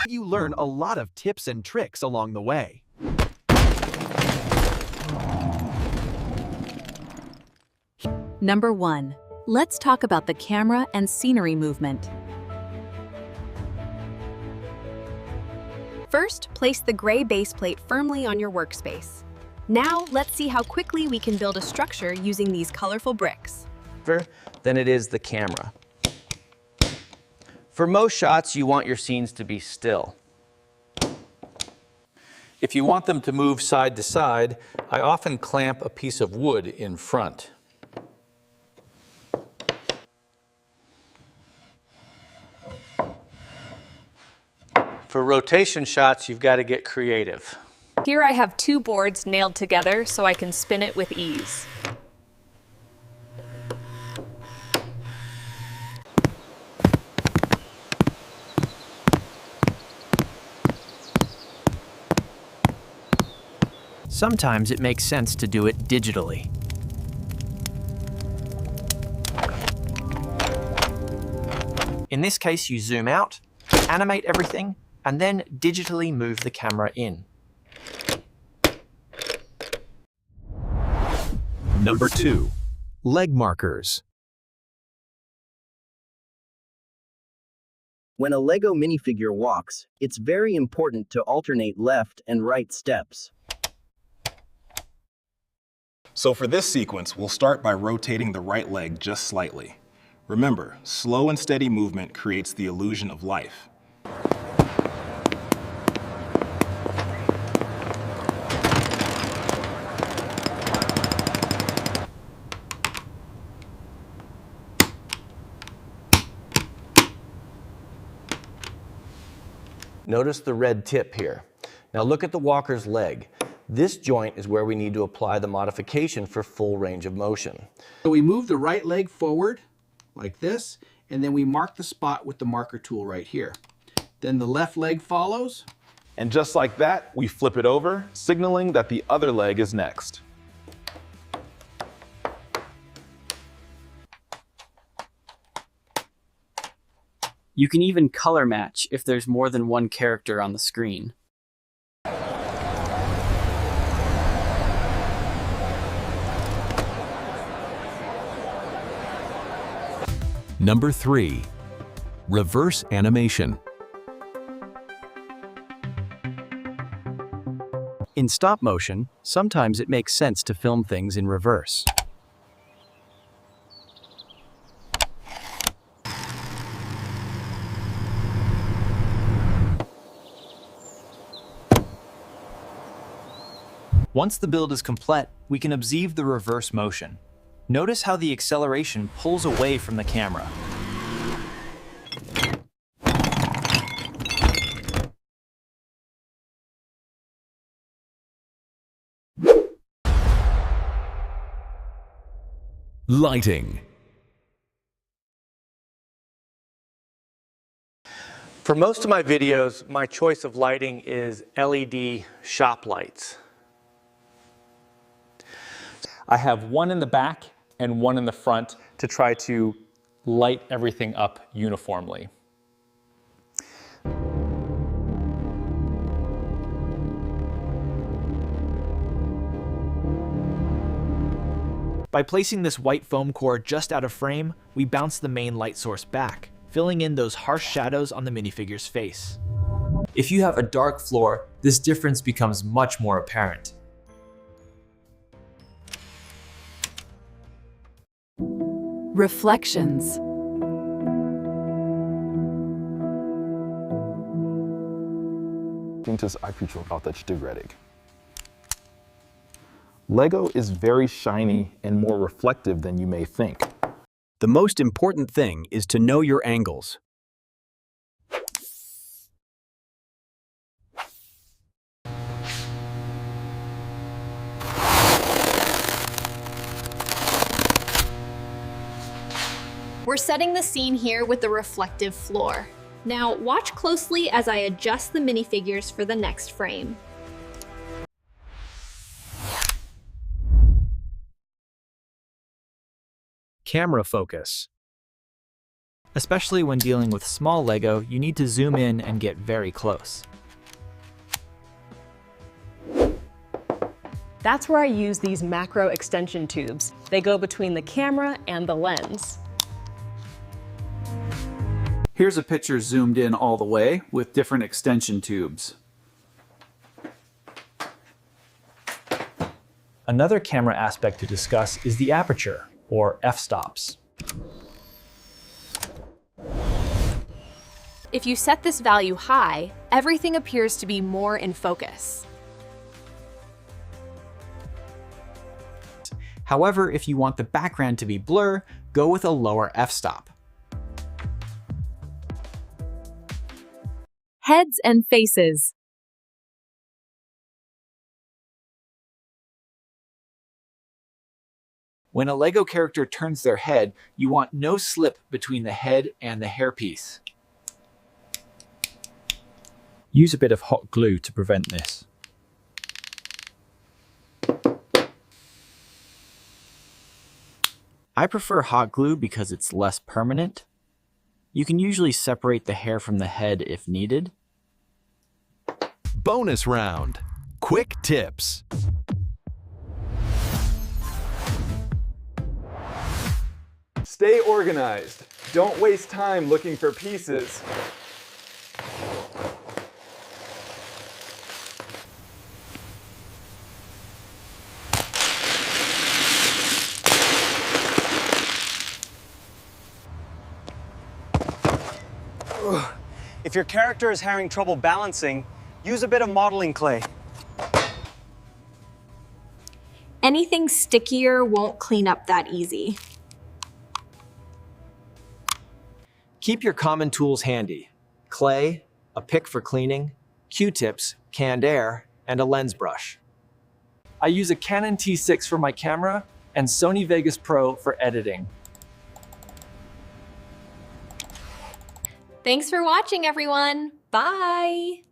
You learn a lot of tips and tricks along the way. Number 1. Let's talk about the camera and scenery movement. First, place the gray base plate firmly on your workspace. Now, let's see how quickly we can build a structure using these colorful bricks. Than it is the camera. For most shots, you want your scenes to be still. If you want them to move side to side, I often clamp a piece of wood in front. For rotation shots, you've got to get creative. Here I have 2 boards nailed together so I can spin it with ease. Sometimes it makes sense to do it digitally. In this case, you zoom out, animate everything, and then digitally move the camera in. Number 2. Leg markers. When a Lego minifigure walks, it's very important to alternate left and right steps. So for this sequence, we'll start by rotating the right leg just slightly. Remember, slow and steady movement creates the illusion of life. Notice the red tip here. Now look at the walker's leg. This joint is where we need to apply the modification for full range of motion. So we move the right leg forward like this, and then we mark the spot with the marker tool right here. Then the left leg follows. And just like that, we flip it over, signaling that the other leg is next. You can even color match if there's more than one character on the screen. Number 3. Reverse animation. In stop motion, sometimes it makes sense to film things in reverse. Once the build is complete, we can observe the reverse motion. Notice how the acceleration pulls away from the camera. Lighting. For most of my videos, my choice of lighting is LED shop lights. I have one in the back and one in the front to try to light everything up uniformly. By placing this white foam core just out of frame, we bounce the main light source back, filling in those harsh shadows on the minifigure's face. If you have a dark floor, this difference becomes much more apparent. Reflections. Into Aperture aufzuredig. Lego is very shiny and more reflective than you may think. The most important thing is to know your angles. We're setting the scene here with the reflective floor. Now watch closely as I adjust the minifigures for the next frame. Camera focus. Especially when dealing with small Lego, you need to zoom in and get very close. That's where I use these macro extension tubes. They go between the camera and the lens. Here's a picture zoomed in all the way with different extension tubes. Another camera aspect to discuss is the aperture, or f-stops. If you set this value high, everything appears to be more in focus. However, if you want the background to be blur, go with a lower f-stop. Heads and faces. When a Lego character turns their head, you want no slip between the head and the hairpiece. Use a bit of hot glue to prevent this. I prefer hot glue because it's less permanent. You can usually separate the hair from the head if needed. Bonus round. Quick tips. Stay organized. Don't waste time looking for pieces. If your character is having trouble balancing, use a bit of modeling clay. Anything stickier won't clean up that easy. Keep your common tools handy. Clay, a pick for cleaning, Q-tips, canned air, and a lens brush. I use a Canon T6 for my camera and Sony Vegas Pro for editing. Thanks for watching, everyone. Bye!